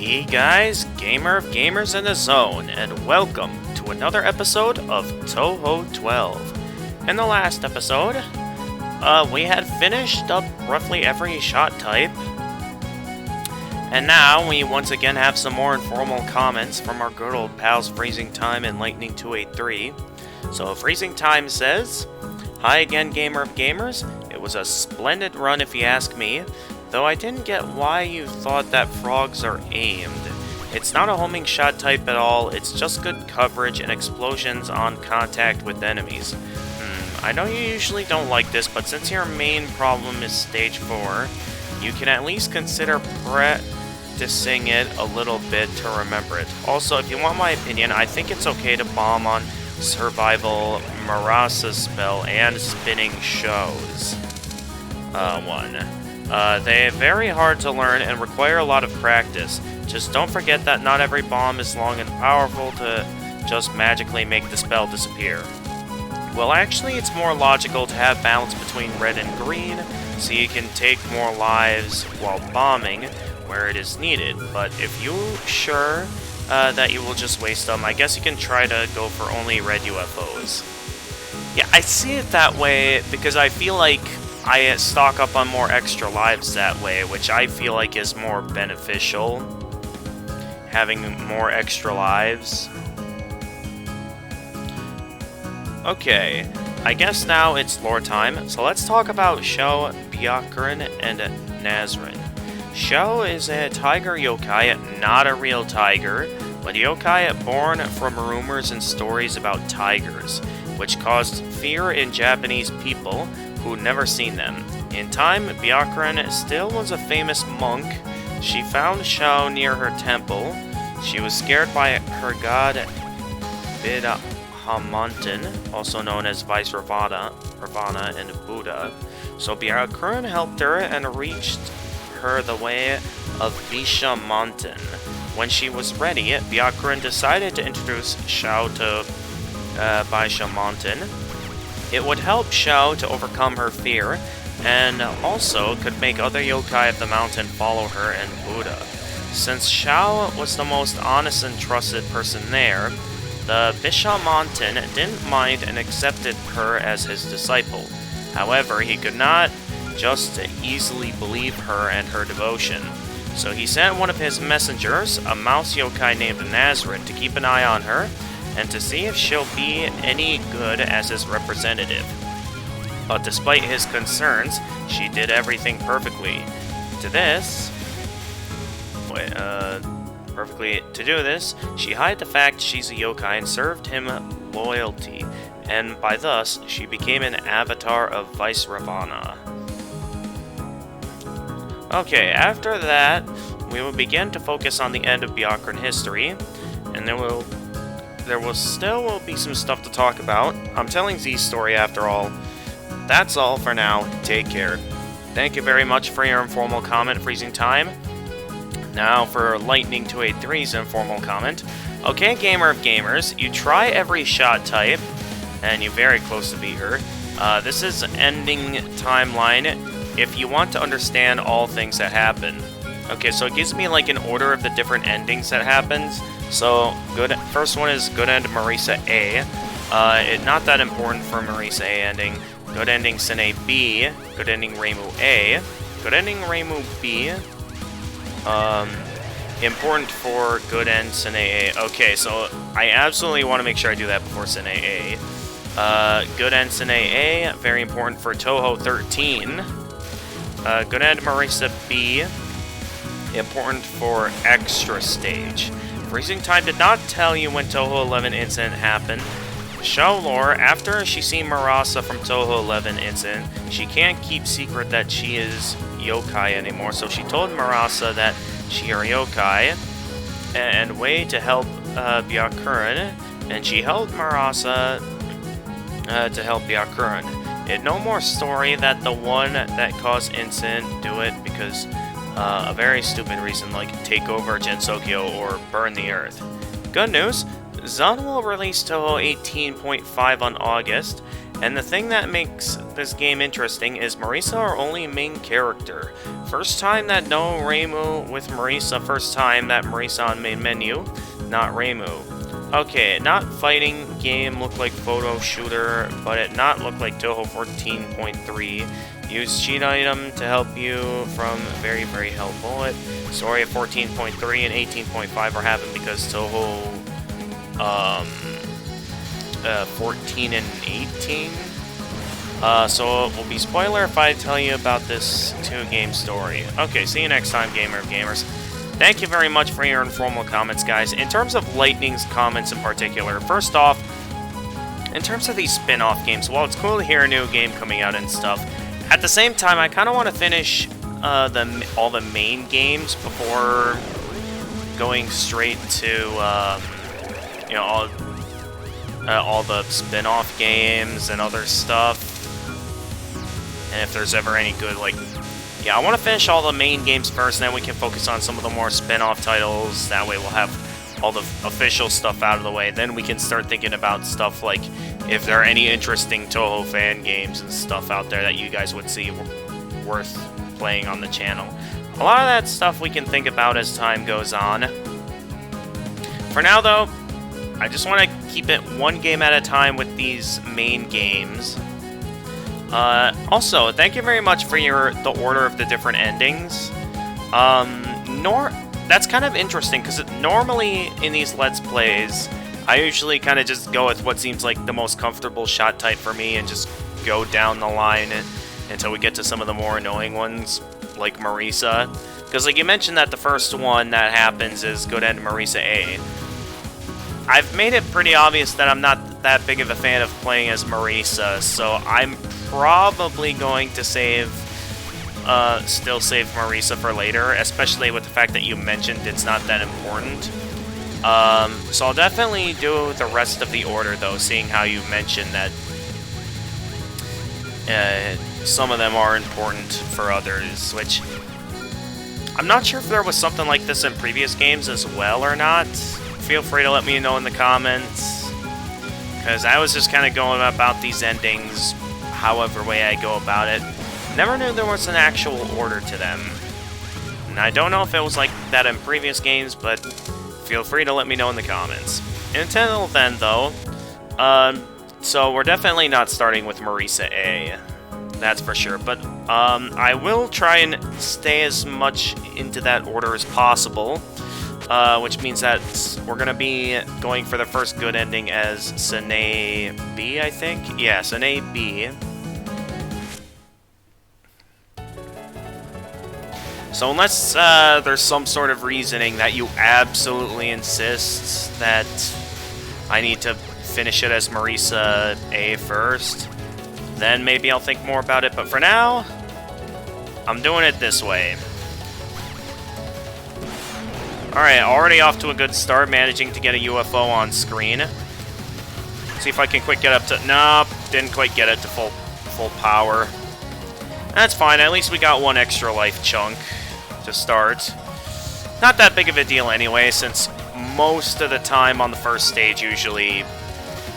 Hey guys, Gamer of Gamers in the Zone, and welcome to another episode of Touhou 12. In the last episode, we had finished up roughly every shot type, and now we once again have some more informal comments from our good old pals Freezing Time and Lightning 283. So Freezing Time says, "Hi again, Gamer of Gamers. It was a splendid run if you ask me. Though I didn't get why you thought that frogs are aimed. It's not a homing shot type at all, it's just good coverage and explosions on contact with enemies. I know you usually don't like this, but since your main problem is stage 4, you can at least consider practicing it a little bit to remember it. Also, if you want my opinion, I think it's okay to bomb on Survival, Murasa's spell, and Spinning Shows. They're very hard to learn and require a lot of practice. Just don't forget that not every bomb is long and powerful to just magically make the spell disappear. Well, actually, it's more logical to have balance between red and green, so you can take more lives while bombing where it is needed. But if you're sure that you will just waste them, I guess you can try to go for only red UFOs. Yeah, I see it that way because I feel like I stock up on more extra lives that way, which I feel like is more beneficial, having more extra lives. Okay, I guess now it's lore time, so let's talk about Shou, Byakuren, and Nazrin. Shou is a tiger yokai, not a real tiger, but a yokai born from rumors and stories about tigers, which caused fear in Japanese people who'd never seen them. In time, Byakuren still was a famous monk. She found Shou near her temple. She was scared by her god Bidhamonten, also known as Vice Ravana and Buddha. So Byakuren helped her and reached her the way of Bishamonten. When she was ready, Byakuren decided to introduce Shou to Bishamonten. It would help Shou to overcome her fear, and also could make other yokai of the mountain follow her and Buddha. Since Shou was the most honest and trusted person there, the Bishamonten didn't mind and accepted her as his disciple. However, he could not just easily believe her and her devotion. So he sent one of his messengers, a mouse yokai named Nazrin, to keep an eye on her, and to see if she'll be any good as his representative. But despite his concerns, she did everything perfectly. To do this, she hid the fact she's a yokai and served him loyalty, and by thus, she became an avatar of Vice Ravana. Okay, after that, we will begin to focus on the end of Byakuren history, and there will still be some stuff to talk about. I'm telling Z's story after all. That's all for now. Take care. Thank you very much for your informal comment, Freezing Time. Now for Lightning 283's informal comment. Okay, Gamer of Gamers, you try every shot type, and you're very close to beat her. This is ending timeline if you want to understand all things that happen. Okay, so it gives me like an order of the different endings that happens. So, first one is good end Marisa A. Not that important for Marisa A ending. Good ending Sine B. Good ending Reimu A. Good ending Reimu B. Important for good end Sine A. Okay, so I absolutely want to make sure I do that before Sine A. Good end Sine A. Very important for Touhou 13. Good end Marisa B. Important for extra stage. Freezing Time did not tell you when Touhou 11 incident happened. Shou lore, after she seen Murasa from Touhou 11 incident, she can't keep secret that she is yokai anymore, so she told Murasa that she are yokai, and way to help Byakuren, and she helped Murasa to help Byakuren. It no more story that the one that caused incident do it because a very stupid reason like take over Gensokyo or burn the earth. Good news, Zun will release Touhou 18.5 on August, And the thing that makes this game interesting is Marisa our only main character. First time that no Reimu with Marisa, first time that Marisa on main menu, not Reimu. Okay, not fighting game, look like photo shooter, but it not look like Touhou 14.3. Use cheat item to help you from very, very helpful. Story of 14.3 and 18.5 are happening because Touhou 14 and 18. So it will be spoiler if I tell you about this 2-game story. Okay, see you next time, Gamer of Gamers. Thank you very much for your informal comments, guys. In terms of Lightning's comments in particular, first off, in terms of these spin-off games, while it's cool to hear a new game coming out and stuff, at the same time, I kind of want to finish all the main games before going straight to, you know, all the spin-off games and other stuff. And if there's ever any good, like... Yeah, I want to finish all the main games first, and then we can focus on some of the more spin-off titles. That way we'll have all the official stuff out of the way. Then we can start thinking about stuff like if there are any interesting Touhou fan games and stuff out there that you guys would see worth playing on the channel. A lot of that stuff we can think about as time goes on. For now, though, I just want to keep it one game at a time with these main games. Also, thank you very much for the order of the different endings. That's kind of interesting, because normally in these Let's Plays, I usually kind of just go with what seems like the most comfortable shot type for me and just go down the line until we get to some of the more annoying ones, like Marisa. Because like you mentioned that the first one that happens is go down to Marisa A. I've made it pretty obvious that I'm not that big of a fan of playing as Marisa, so I'm probably going to still save Marisa for later, especially with the fact that you mentioned it's not that important. So I'll definitely do the rest of the order, though, seeing how you mentioned that some of them are important for others, which I'm not sure if there was something like this in previous games as well or not. Feel free to let me know in the comments, because I was just kind of going about these endings however way I go about it. Never knew there was an actual order to them. And I don't know if it was like that in previous games, but feel free to let me know in the comments. Until then, though, so we're definitely not starting with Marisa A. That's for sure. But I will try and stay as much into that order as possible. Which means that we're going to be going for the first good ending as Sene B, I think? Yeah, Sene B. So unless there's some sort of reasoning that you absolutely insist that I need to finish it as Marisa A first, then maybe I'll think more about it. But for now, I'm doing it this way. Alright, already off to a good start, managing to get a UFO on screen. See if I can quick get up to... Nope, didn't quite get it to full power. That's fine, at least we got one extra life chunk to start. Not that big of a deal anyway, since most of the time on the first stage, usually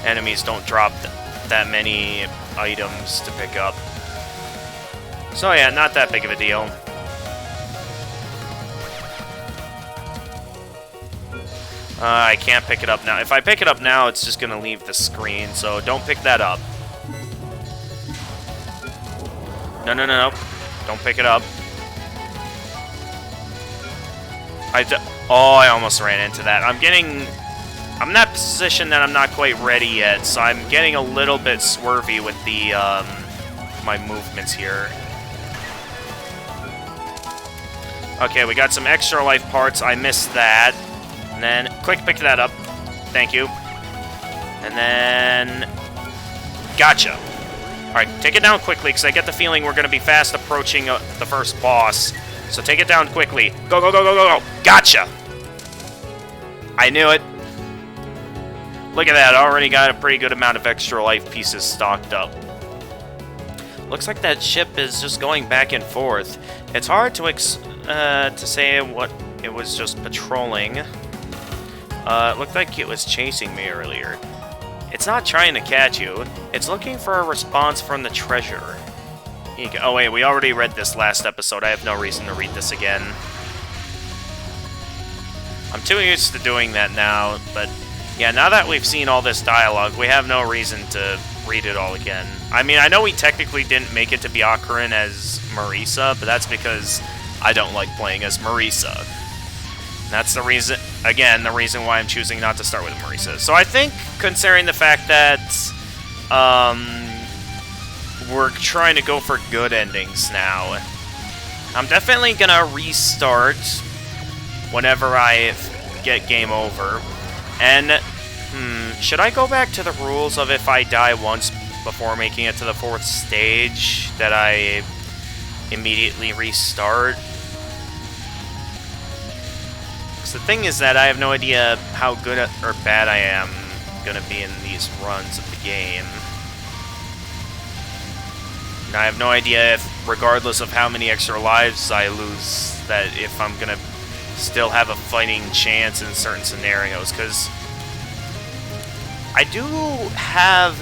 enemies don't drop that many items to pick up. So yeah, not that big of a deal. I can't pick it up now. If I pick it up now, it's just going to leave the screen, so don't pick that up. No. Don't pick it up. Oh, I almost ran into that. I'm in that position that I'm not quite ready yet, so I'm getting a little bit swervy with the, my movements here. Okay, we got some extra life parts. I missed that. And then, quick, pick that up. Thank you. And then... Gotcha. Alright, take it down quickly, because I get the feeling we're going to be fast approaching the first boss. So take it down quickly. Go, go, go, go, go, go! Gotcha! I knew it. Look at that, already got a pretty good amount of extra life pieces stocked up. Looks like that ship is just going back and forth. It's hard to say what it was just patrolling. It looked like it was chasing me earlier. It's not trying to catch you. It's looking for a response from the treasure. Oh wait, we already read this last episode. I have no reason to read this again. I'm too used to doing that now, but yeah, now that we've seen all this dialogue, we have no reason to read it all again. I mean, I know we technically didn't make it to Byakuren as Marisa, but that's because I don't like playing as Marisa. That's the reason, again, the reason why I'm choosing not to start with Marisa. So I think, considering the fact that we're trying to go for good endings now, I'm definitely gonna restart whenever I get game over. And, should I go back to the rules of if I die once before making it to the 4th stage, that I immediately restart? Because the thing is that I have no idea how good or bad I am gonna be in these runs of the game. And I have no idea if, regardless of how many extra lives I lose, that if I'm gonna still have a fighting chance in certain scenarios, because I do have...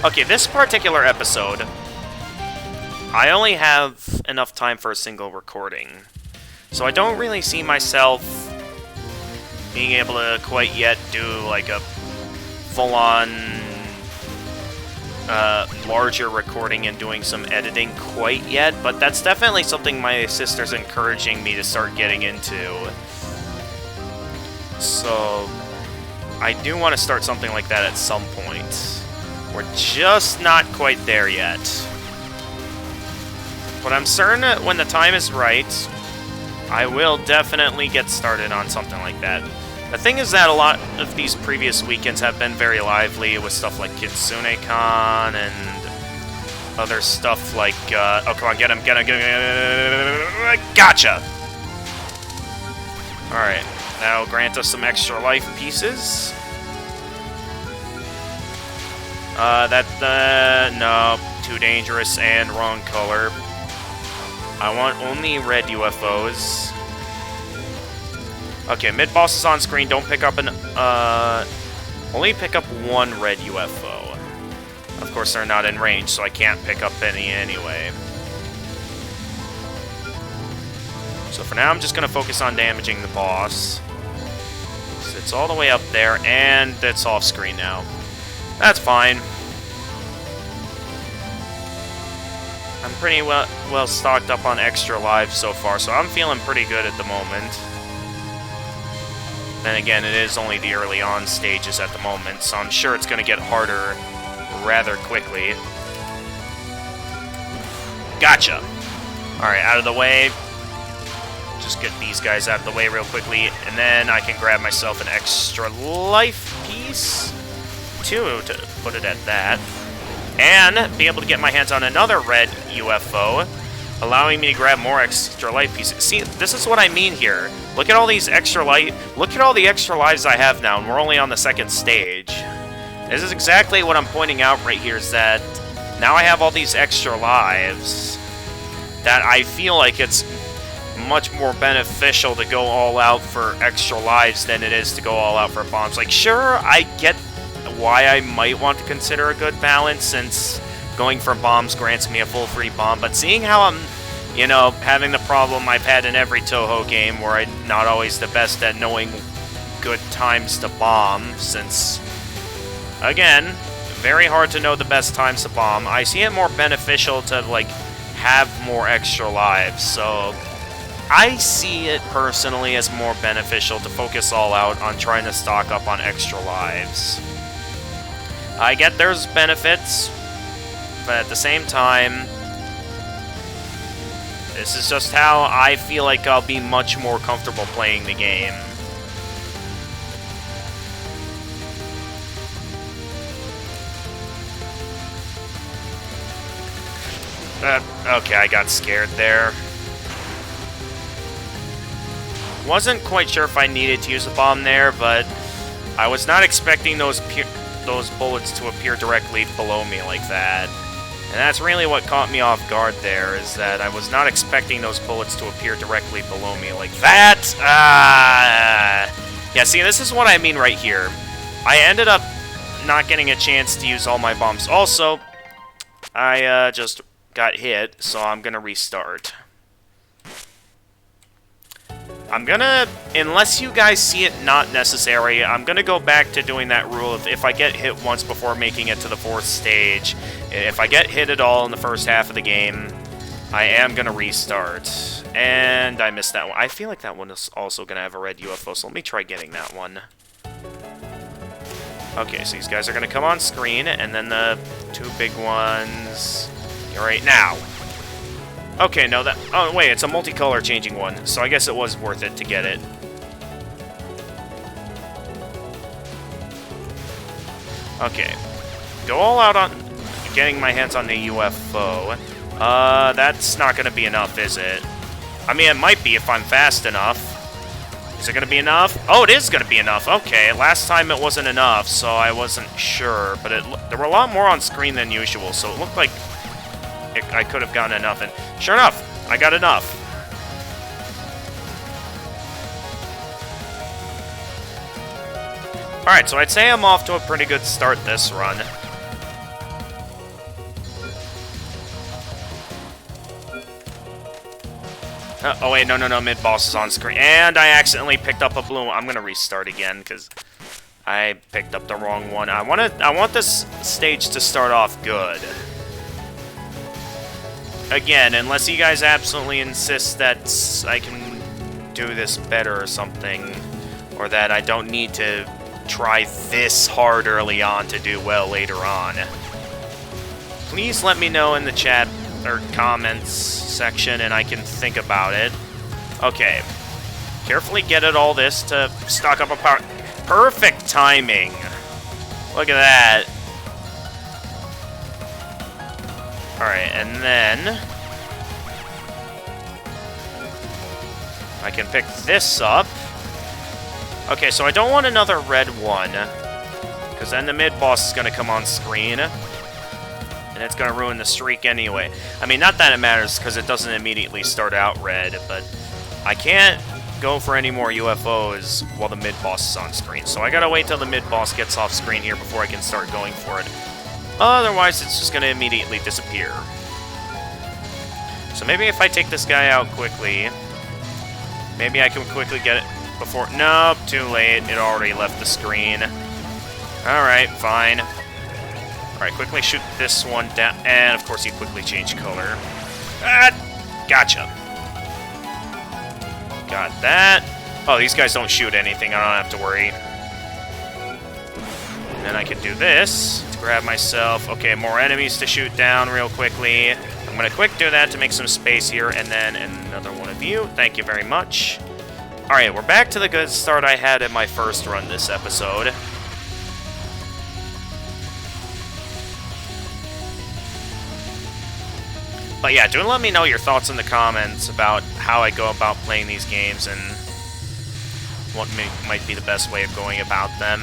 Okay, this particular episode, I only have enough time for a single recording, so I don't really see myself being able to quite yet do like a full-on larger recording and doing some editing quite yet, but that's definitely something my sister's encouraging me to start getting into. So I do want to start something like that at some point. We're just not quite there yet. But I'm certain that when the time is right, I will definitely get started on something like that. The thing is that a lot of these previous weekends have been very lively with stuff like Kitsune-Con and other stuff like, oh, come on, get him, get him, get him, gotcha! Alright, now grant us some extra life pieces. No, too dangerous and wrong color. I want only red UFOs. Okay, mid-boss is on screen. Don't pick up an, only pick up one red UFO. Of course, they're not in range, so I can't pick up any anyway. So for now, I'm just gonna focus on damaging the boss. So it's all the way up there, and it's off screen now. That's fine. I'm pretty well stocked up on extra lives so far, so I'm feeling pretty good at the moment. Then again, it is only the early on stages at the moment, so I'm sure it's going to get harder rather quickly. Gotcha! Alright, out of the way. Just get these guys out of the way real quickly, and then I can grab myself an extra life piece. Two, to put it at that. And be able to get my hands on another red UFO, allowing me to grab more extra life pieces. See, this is what I mean here. Look at all these extra life. Look at all the extra lives I have now, and we're only on the 2nd stage. This is exactly what I'm pointing out right here, is that now I have all these extra lives that I feel like it's much more beneficial to go all out for extra lives than it is to go all out for bombs. Like, sure, I get why I might want to consider a good balance, since going for bombs grants me a full free bomb, but seeing how I'm, you know, having the problem I've had in every Touhou game where I'm not always the best at knowing good times to bomb, since, again, very hard to know the best times to bomb, I see it more beneficial to, like, have more extra lives, so I see it personally as more beneficial to focus all out on trying to stock up on extra lives. I get there's benefits, but at the same time, this is just how I feel like I'll be much more comfortable playing the game. Okay, I got scared there. Wasn't quite sure if I needed to use a bomb there, but I was not expecting those bullets to appear directly below me like that. And that's really what caught me off guard there, is that I was not expecting those bullets to appear directly below me like that. Yeah, see, this is what I mean right here. I ended up not getting a chance to use all my bombs. Also, I just got hit, so I'm gonna restart. I'm gonna, unless you guys see it not necessary, I'm gonna go back to doing that rule of if I get hit once before making it to the 4th stage, if I get hit at all in the first half of the game, I am gonna restart. And I missed that one. I feel like that one is also gonna have a red UFO, so let me try getting that one. Okay, so these guys are gonna come on screen, and then the 2 big ones right now. Okay, no, that... Oh, wait, it's a multicolor changing one, so I guess it was worth it to get it. Okay. Go all out on getting my hands on the UFO. That's not gonna be enough, is it? I mean, it might be if I'm fast enough. Is it gonna be enough? Oh, it is gonna be enough. Okay, last time it wasn't enough, so I wasn't sure. But there were a lot more on screen than usual, so it looked like I could have gotten enough. And sure enough, I got enough. Alright, so I'd say I'm off to a pretty good start this run. Oh wait, no, mid-boss is on screen. And I accidentally picked up a blue one. I'm gonna restart again, because I picked up the wrong one. I want this stage to start off good. Again, unless you guys absolutely insist that I can do this better or something, or that I don't need to try this hard early on to do well later on. Please let me know in the chat or comments section and I can think about it. Okay. Carefully get at all this to stock up a power. Perfect timing. Look at that. Alright, and then I can pick this up. Okay, so I don't want another red one, because then the mid-boss is going to come on screen, and it's going to ruin the streak anyway. I mean, not that it matters, because it doesn't immediately start out red, but I can't go for any more UFOs while the mid-boss is on screen. So I gotta wait till the mid-boss gets off screen here before I can start going for it. Otherwise, it's just gonna immediately disappear. So maybe if I take this guy out quickly, maybe I can quickly get it before... Nope, too late. It already left the screen. Alright, fine. Alright, quickly shoot this one down. And, of course, you quickly change color. Ah! Gotcha. Got that. Oh, these guys don't shoot anything. I don't have to worry. And then I can do this to grab myself. Okay, more enemies to shoot down real quickly. I'm going to quick do that to make some space here. And then another one of you. Thank you very much. Alright, we're back to the good start I had in my first run this episode. But yeah, do let me know your thoughts in the comments about how I go about playing these games and what might be the best way of going about them.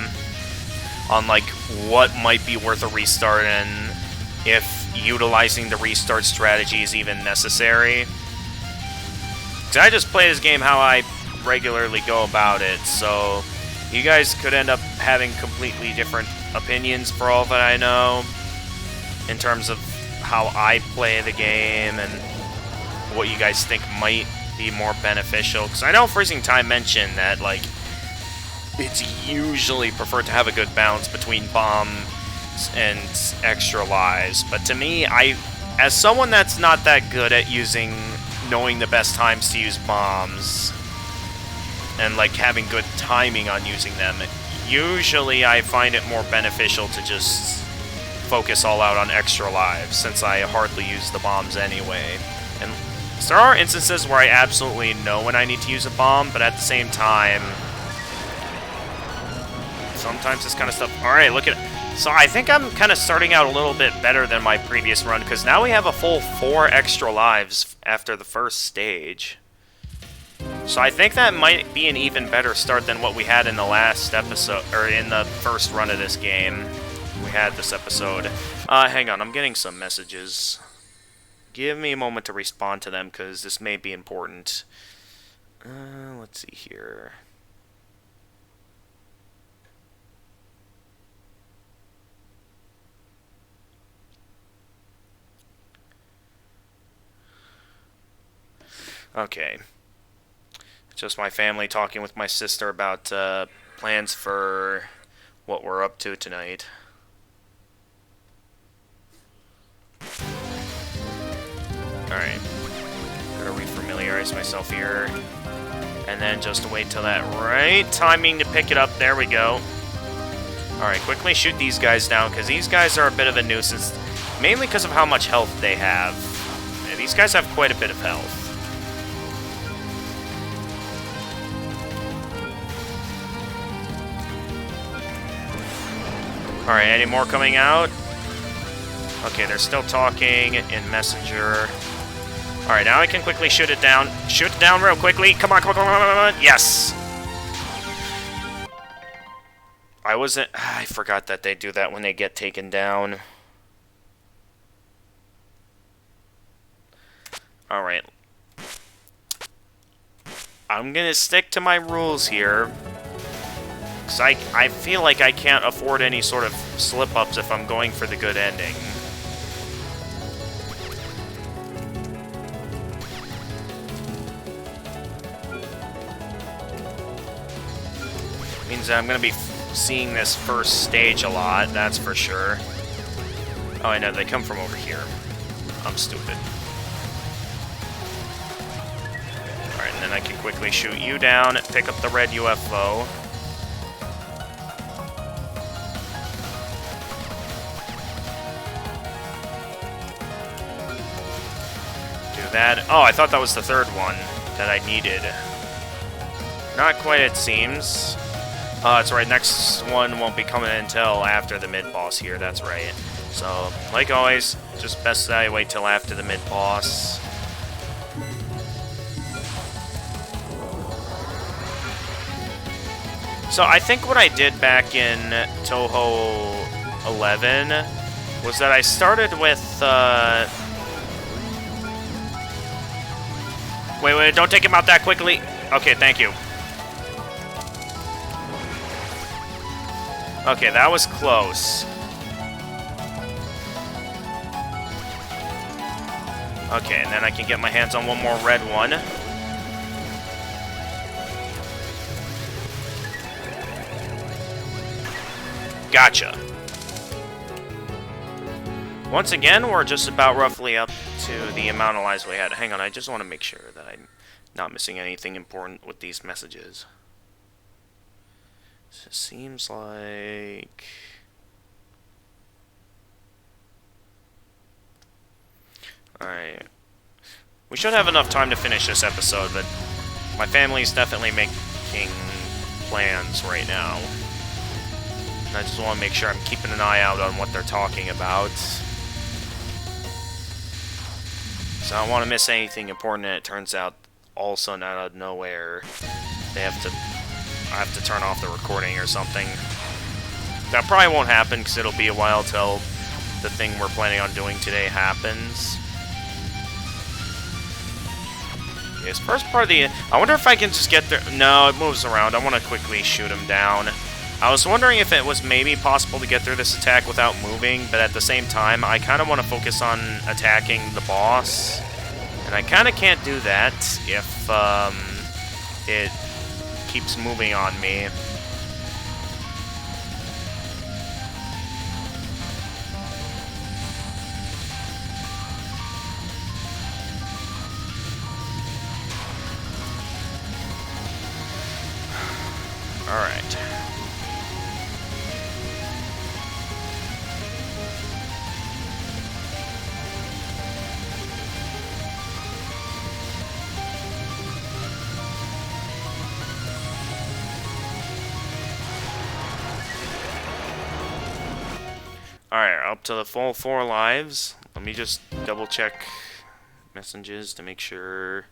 On, like, what might be worth a restart and if utilizing the restart strategy is even necessary. Because I just play this game how I regularly go about it, so you guys could end up having completely different opinions for all that I know in terms of how I play the game and what you guys think might be more beneficial. Because I know Freezing Time mentioned that, like, it's usually preferred to have a good balance between bombs and extra lives. But to me, as someone that's not that good at knowing the best times to use bombs and, like, having good timing on using them, usually I find it more beneficial to just focus all out on extra lives, since I hardly use the bombs anyway. And there are instances where I absolutely know when I need to use a bomb, but at the same time, sometimes this kind of stuff... Alright, look at it. So I think I'm kind of starting out a little bit better than my previous run, because now we have a full 4 extra lives after the first stage. So I think that might be an even better start than what we had in the last episode, or in the first run of this game. We had this episode. Hang on, I'm getting some messages. Give me a moment to respond to them, because this may be important. Let's see here. 。Okay. Just my family talking with my sister about plans for what we're up to tonight. Alright. Gotta refamiliarize myself here. And then just wait till that right timing to pick it up. There we go. Alright, quickly shoot these guys down, because these guys are a bit of a nuisance. Mainly because of how much health they have. Yeah, these guys have quite a bit of health. Alright, any more coming out? Okay, they're still talking in Messenger. Alright, now I can quickly shoot it down. Shoot it down real quickly. Come on, come on, come on, come on. Yes! I forgot that they do that when they get taken down. Alright. I'm gonna stick to my rules here. Because I feel like I can't afford any sort of slip-ups if I'm going for the good ending. Means that I'm gonna be seeing this first stage a lot, that's for sure. Oh, I know, they come from over here. I'm stupid. Alright, and then I can quickly shoot you down, pick up the red UFO. Do that. Oh, I thought that was the third one that I needed. Not quite, it seems. That's right, next one won't be coming until after the mid-boss here, that's right. So, like always, just best that I wait till after the mid-boss. So, I think what I did back in Touhou 11 was that I started with, Wait, don't take him out that quickly! Okay, thank you. Okay, that was close. Okay, and then I can get my hands on one more red one. Gotcha. Once again, we're just about roughly up to the amount of lives we had. Hang on, I just want to make sure that I'm not missing anything important with these messages. So it seems like... Alright. We should have enough time to finish this episode, but my family's definitely making plans right now. And I just want to make sure I'm keeping an eye out on what they're talking about. So I don't want to miss anything important, and it turns out all of a sudden out of nowhere I have to turn off the recording or something. That probably won't happen because it'll be a while till the thing we're planning on doing today happens. Yes, first part of the... I wonder if I can just get there... No, it moves around. I want to quickly shoot him down. I was wondering if it was maybe possible to get through this attack without moving, but at the same time, I kind of want to focus on attacking the boss. And I kind of can't do that if it keeps moving on me. Alright. Alright, up to the full 4 lives. Let me just double check messages to make sure.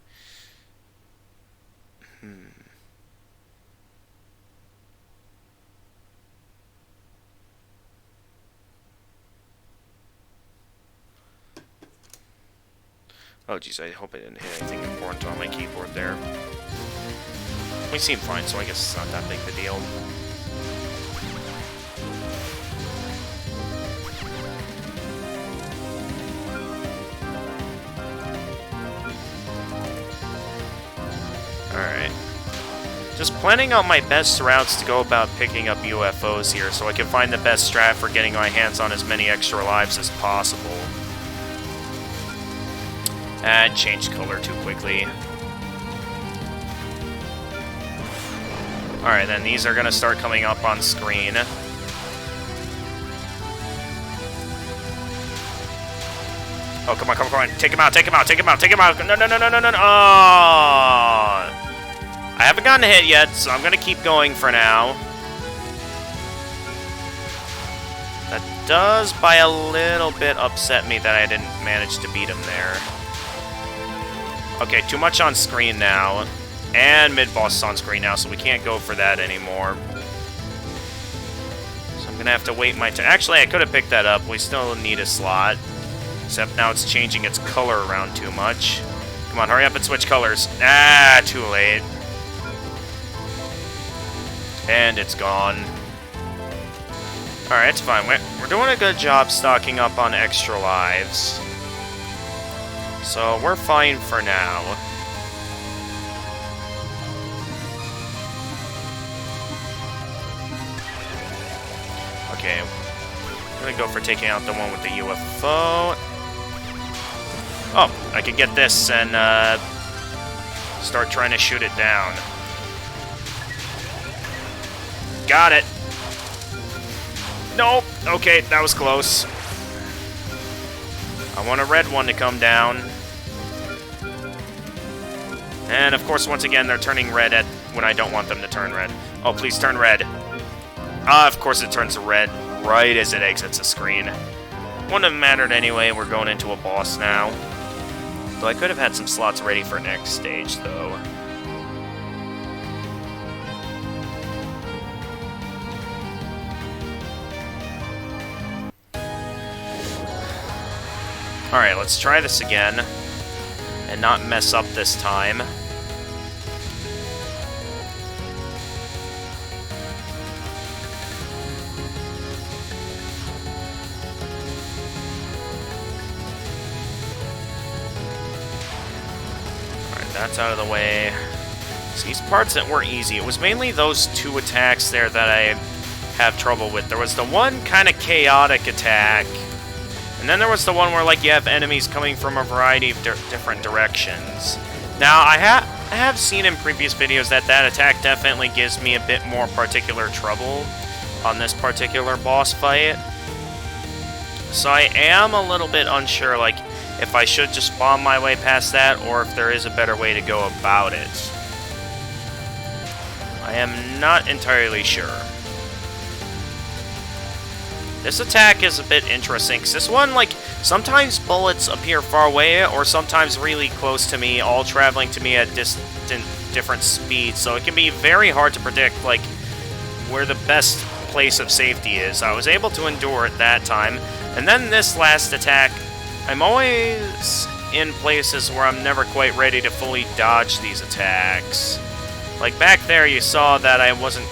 Oh jeez, I hope I didn't hit anything important on my keyboard there. We seem fine, so I guess it's not that big of a deal. Just planning out my best routes to go about picking up UFOs here so I can find the best strat for getting my hands on as many extra lives as possible. Ah, changed color too quickly. Alright, then these are gonna start coming up on screen. Oh, come on, come on, come on. Take him out, take him out, take him out, take him out. No, no, no, no, no, no, no. Oh! I haven't gotten a hit yet, so I'm gonna keep going for now. That does, by a little bit, upset me that I didn't manage to beat him there. Okay, too much on screen now. And mid-boss is on screen now, so we can't go for that anymore. So I'm gonna have to wait my turn. Actually, I could have picked that up. We still need a slot. Except now it's changing its color around too much. Come on, hurry up and switch colors. Ah, too late. And it's gone. Alright, it's fine. We're doing a good job stocking up on extra lives. So we're fine for now. Okay. I'm gonna go for taking out the one with the UFO. Oh, I can get this and start trying to shoot it down. Got it. Nope. Okay, that was close. I want a red one to come down. And of course, once again, they're turning red at when I don't want them to turn red. Oh, please turn red. Ah, of course it turns red right as it exits the screen. Wouldn't have mattered anyway. We're going into a boss now. Though I could have had some slots ready for next stage, though. Alright, let's try this again. And not mess up this time. That's out of the way. So these parts that were easy. It was mainly those two attacks there that I have trouble with. There was the one kind of chaotic attack. And then there was the one where, like, you have enemies coming from a variety of different directions. Now, I have seen in previous videos that that attack definitely gives me a bit more particular trouble on this particular boss fight. So I am a little bit unsure, like, if I should just bomb my way past that, or if there is a better way to go about it. I am not entirely sure. This attack is a bit interesting, because this one, like, sometimes bullets appear far away, or sometimes really close to me, all traveling to me at different speeds, so it can be very hard to predict, like, where the best place of safety is. I was able to endure it that time, and then this last attack, I'm always in places where I'm never quite ready to fully dodge these attacks. Like back there, you saw that I wasn't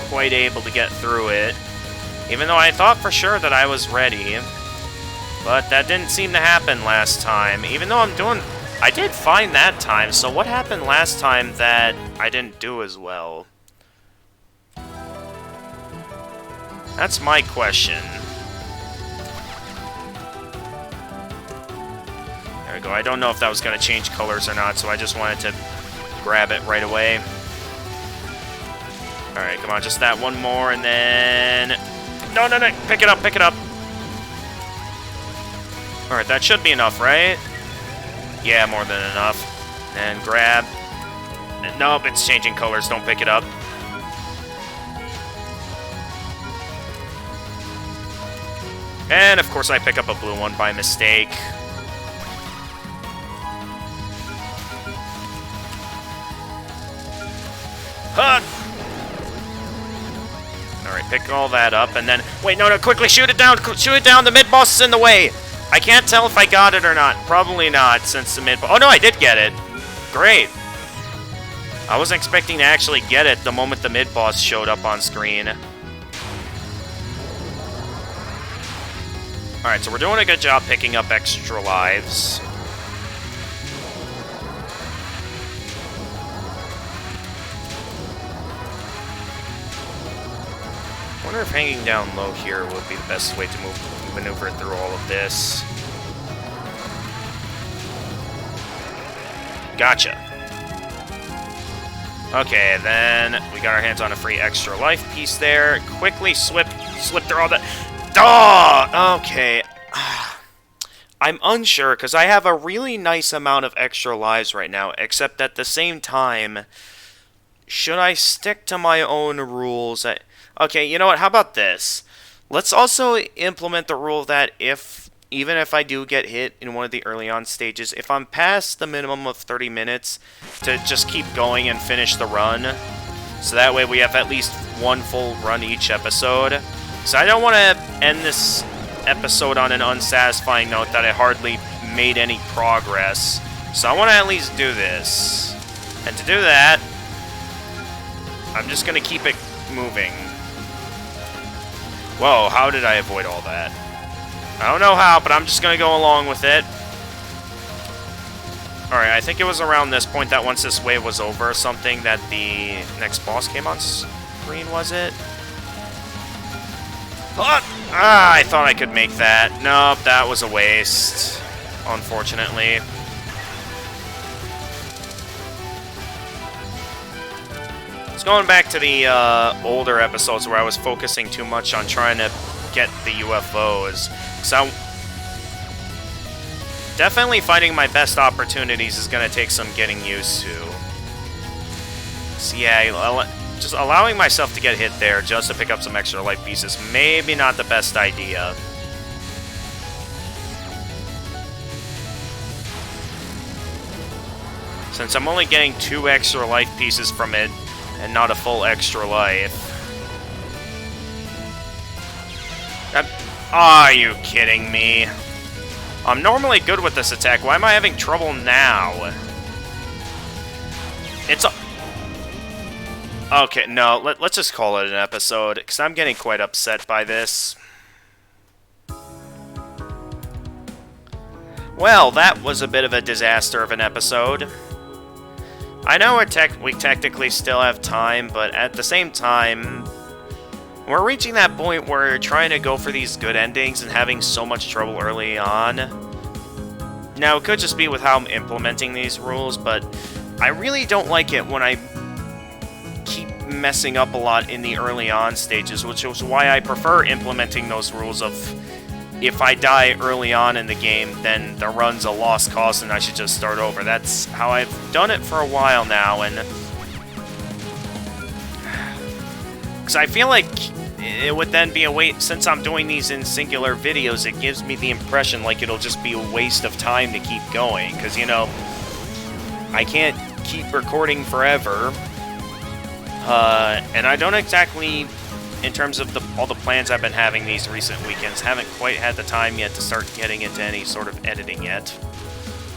quite able to get through it, even though I thought for sure that I was ready. But that didn't seem to happen last time, even though I did fine that time, so what happened last time that I didn't do as well? That's my question. There we go. I don't know if that was going to change colors or not, so I just wanted to grab it right away. Alright, come on, just that one more, and then... No, no, no! Pick it up, pick it up! Alright, that should be enough, right? Yeah, more than enough. And grab... Nope, it's changing colors, don't pick it up. And, of course, I pick up a blue one by mistake. Huh! Alright, pick all that up, and then... Wait, no, no, quickly shoot it down! Shoot it down! The mid-boss is in the way! I can't tell if I got it or not. Probably not, since the mid-boss... Oh, no, I did get it! Great! I wasn't expecting to actually get it the moment the mid-boss showed up on screen. Alright, so we're doing a good job picking up extra lives. wonder if hanging down low here would be the best way to maneuver through all of this. Gotcha. Okay, then we got our hands on a free extra life piece there. Quickly slip through all the... Oh! Okay. I'm unsure, because I have a really nice amount of extra lives right now, except at the same time, should I stick to my own rules? Okay, you know what? How about this? Let's also implement the rule that even if I do get hit in one of the early on stages, if I'm past the minimum of 30 minutes, to just keep going and finish the run. So that way we have at least one full run each episode. So I don't want to end this episode on an unsatisfying note that I hardly made any progress. So I want to at least do this. And to do that, I'm just going to keep it moving. Whoa, how did I avoid all that? I don't know how, but I'm just going to go along with it. Alright, I think it was around this point that once this wave was over or something that the next boss came on screen, was it? I thought I could make that. Nope, that was a waste, unfortunately. It's going back to the older episodes where I was focusing too much on trying to get the UFOs. So, definitely finding my best opportunities is going to take some getting used to. So yeah, just allowing myself to get hit there just to pick up some extra life pieces, maybe not the best idea. Since I'm only getting 2 extra life pieces from it, and not a full extra life. Are you kidding me? I'm normally good with this attack. Why am I having trouble now? It's a... Okay, no, let's just call it an episode, because I'm getting quite upset by this. Well, that was a bit of a disaster of an episode. I know we technically still have time, but at the same time, we're reaching that point where we're trying to go for these good endings and having so much trouble early on. Now, it could just be with how I'm implementing these rules, but I really don't like it when I keep messing up a lot in the early on stages, which is why I prefer implementing those rules of if I die early on in the game, then the run's a lost cause and I should just start over. That's how I've done it for a while now, and... because I feel like it would then be a waste, since I'm doing these in singular videos, it gives me the impression like it'll just be a waste of time to keep going, because, you know, I can't keep recording forever, and I don't exactly... in terms of all the plans I've been having these recent weekends, haven't quite had the time yet to start getting into any sort of editing yet.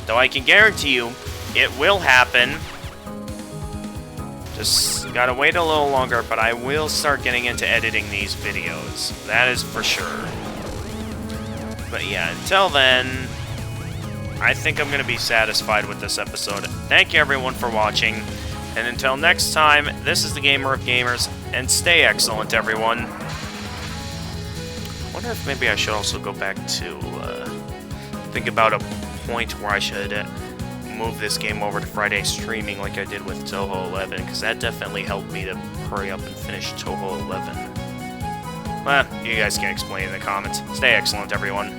Though I can guarantee you, it will happen. Just gotta wait a little longer, but I will start getting into editing these videos. That is for sure. But yeah, until then, I think I'm gonna be satisfied with this episode. Thank you everyone for watching. And until next time, this is the Gamer of Gamers, and stay excellent, everyone. I wonder if maybe I should also go back to think about a point where I should move this game over to Friday streaming like I did with Touhou 11, because that definitely helped me to hurry up and finish Touhou 11. Well, you guys can explain in the comments. Stay excellent, everyone.